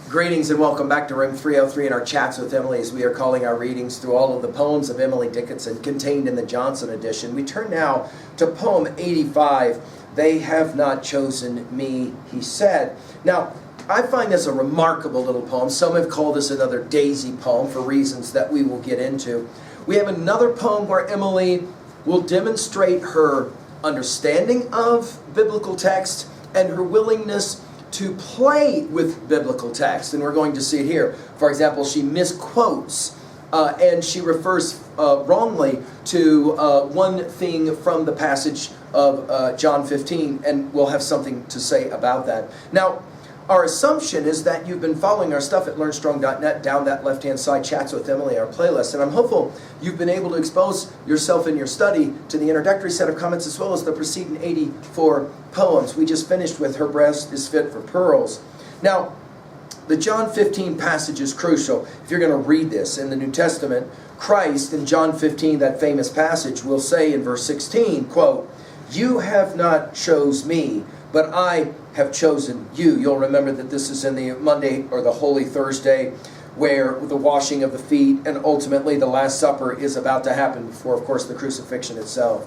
Greetings and welcome back to Room 303 in our Chats with Emily, as we are calling our readings through all of the poems of Emily Dickinson contained in the Johnson edition. We turn now to poem 85, They Have Not Chosen Me, He Said. Now, I find this a remarkable little poem. Some have called this another daisy poem for reasons that we will get into. We have another poem where Emily will demonstrate her understanding of biblical text and her willingness to play with biblical text, and we're going to see it here. For example, she misquotes and she refers wrongly to one thing from the passage of John 15, and we'll have something to say about that. Now, our assumption is that you've been following our stuff at LearnStrong.net down that left-hand side, Chats with Emily, our playlist, and I'm hopeful you've been able to expose yourself in your study to the introductory set of comments as well as the preceding 84 poems. We just finished with Her Breast is Fit for Pearls. Now, the John 15 passage is crucial. If you're going to read this in the New Testament, Christ in John 15, that famous passage, will say in verse 16, quote, "You have not chose me, but I have chosen you." You'll remember that this is in the Monday or the Holy Thursday, where the washing of the feet and ultimately the Last Supper is about to happen before, of course, the crucifixion itself.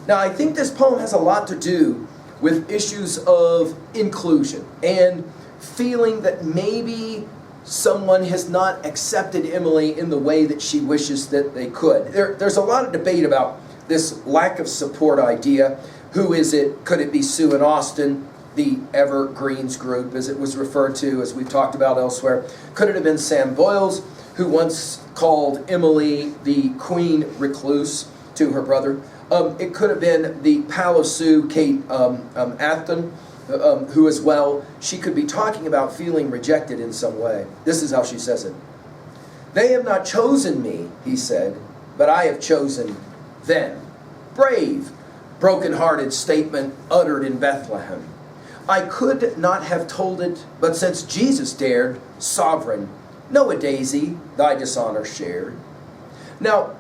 Now, I think this poem has a lot to do with issues of inclusion and feeling that maybe someone has not accepted Emily in the way that she wishes that they could. There's a lot of debate about this lack of support idea. Who is it? Could it be Sue and Austin, the Evergreens group, as it was referred to, as we've talked about elsewhere? Could it have been Sam Boyles, who once called Emily the Queen Recluse to her brother? It could have been the pal of Sue, Kate Atherton, who as well, she could be talking about feeling rejected in some way. This is how she says it. "They have not chosen me," he said, "but I have chosen them." Brave, broken-hearted statement uttered in Bethlehem. I could not have told it, but since Jesus dared, sovereign, know a daisy thy dishonor shared. Now,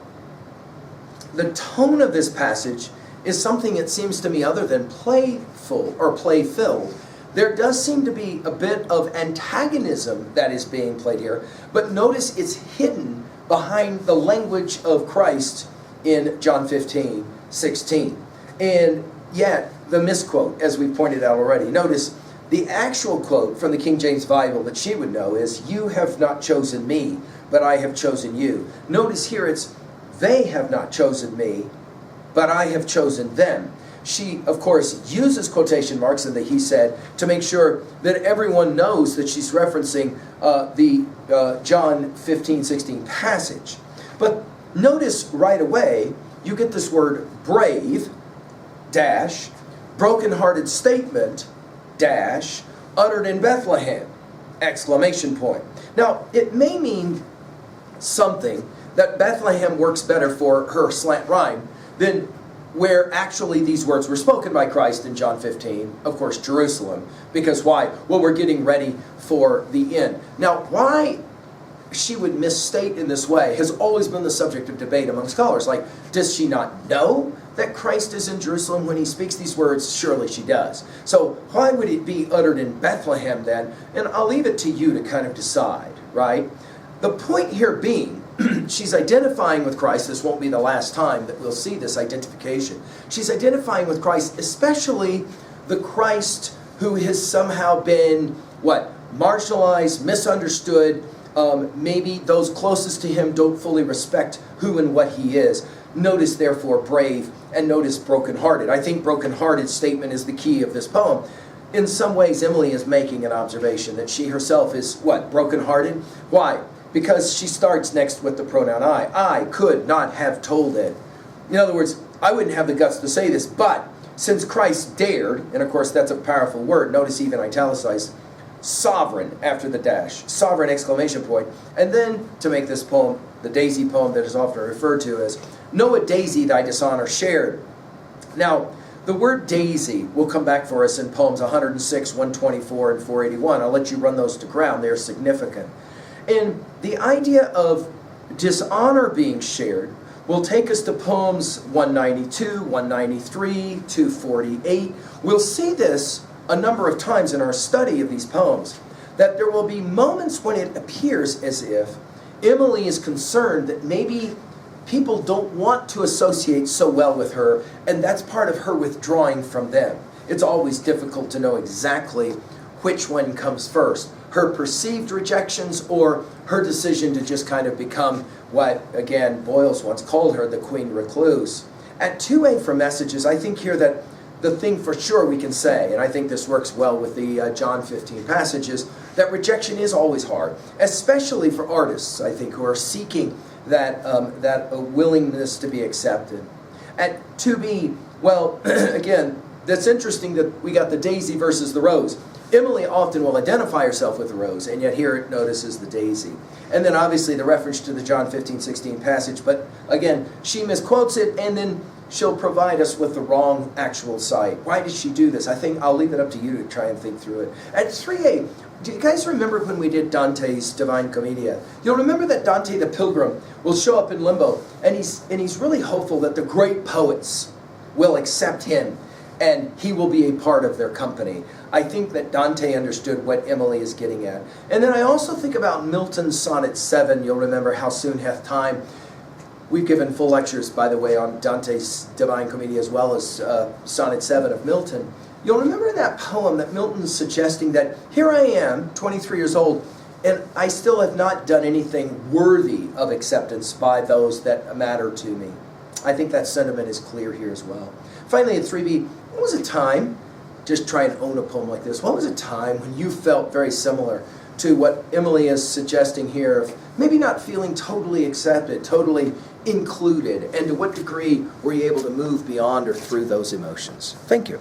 the tone of this passage is something, it seems to me, other than playful or play-filled. There does seem to be a bit of antagonism that is being played here, but notice it's hidden behind the language of Christ in John 15:16. And yet, the misquote, as we pointed out already. Notice, the actual quote from the King James Bible that she would know is, "You have not chosen me, but I have chosen you." Notice here it's, "They have not chosen me, but I have chosen them." She, of course, uses quotation marks in the "he said" to make sure that everyone knows that she's referencing the John 15:16 passage. But notice right away, you get this word brave, dash, broken-hearted statement, dash, uttered in Bethlehem, exclamation point. Now, it may mean something that Bethlehem works better for her slant rhyme than where actually these words were spoken by Christ in John 15, of course, Jerusalem. Because why? Well, we're getting ready for the end. Now, why she would misstate in this way has always been the subject of debate among scholars. Like, does she not know that Christ is in Jerusalem when he speaks these words? Surely she does. So why would it be uttered in Bethlehem then? And I'll leave it to you to kind of decide, right? The point here being, she's identifying with Christ. This won't be the last time that we'll see this identification. She's identifying with Christ, especially the Christ who has somehow been, marginalized, misunderstood. Maybe those closest to him don't fully respect who and what he is. Notice, therefore, brave, and notice brokenhearted. I think brokenhearted statement is the key of this poem. In some ways, Emily is making an observation that she herself is, brokenhearted? Why? Because she starts next with the pronoun I. I could not have told it. In other words, I wouldn't have the guts to say this, but since Christ dared, and of course that's a powerful word, notice even italicized, sovereign after the dash, sovereign exclamation point, and then to make this poem the daisy poem that is often referred to as, "Know a daisy thy dishonor shared." Now, the word daisy will come back for us in poems 106, 124, and 481. I'll let you run those to ground. They're significant. And the idea of dishonor being shared will take us to poems 192, 193, 248. We'll see this a number of times in our study of these poems. that there will be moments when it appears as if Emily is concerned that maybe people don't want to associate so well with her, and that's part of her withdrawing from them. It's always difficult to know exactly which one comes first, her perceived rejections or her decision to just kind of become what, again, Boyles once called her, the queen recluse. At 2A for messages, I think here that the thing for sure we can say, and I think this works well with the John 15 passages, that rejection is always hard, especially for artists, I think, who are seeking that willingness to be accepted. At 2B, well, again, that's interesting that we got the daisy versus the rose. Emily often will identify herself with the rose, and yet here it notices the daisy. And then obviously the reference to the John 15:16 passage, but again, she misquotes it, and then she'll provide us with the wrong actual site. Why did she do this? I think I'll leave it up to you to try and think through it. At 3A, do you guys remember when we did Dante's Divine Commedia? You'll remember that Dante the Pilgrim will show up in limbo, and he's really hopeful that the great poets will accept him, and he will be a part of their company. I think that Dante understood what Emily is getting at. And then I also think about Milton's Sonnet 7. You'll remember How Soon Hath Time. We've given full lectures, by the way, on Dante's Divine Commedia as well as Sonnet 7 of Milton. You'll remember in that poem that Milton's suggesting that here I am, 23 years old, and I still have not done anything worthy of acceptance by those that matter to me. I think that sentiment is clear here as well. Finally, at 3B, what was a time, just try and own a poem like this, what was a time when you felt very similar to what Emily is suggesting here, of maybe not feeling totally accepted, totally included, and to what degree were you able to move beyond or through those emotions? Thank you.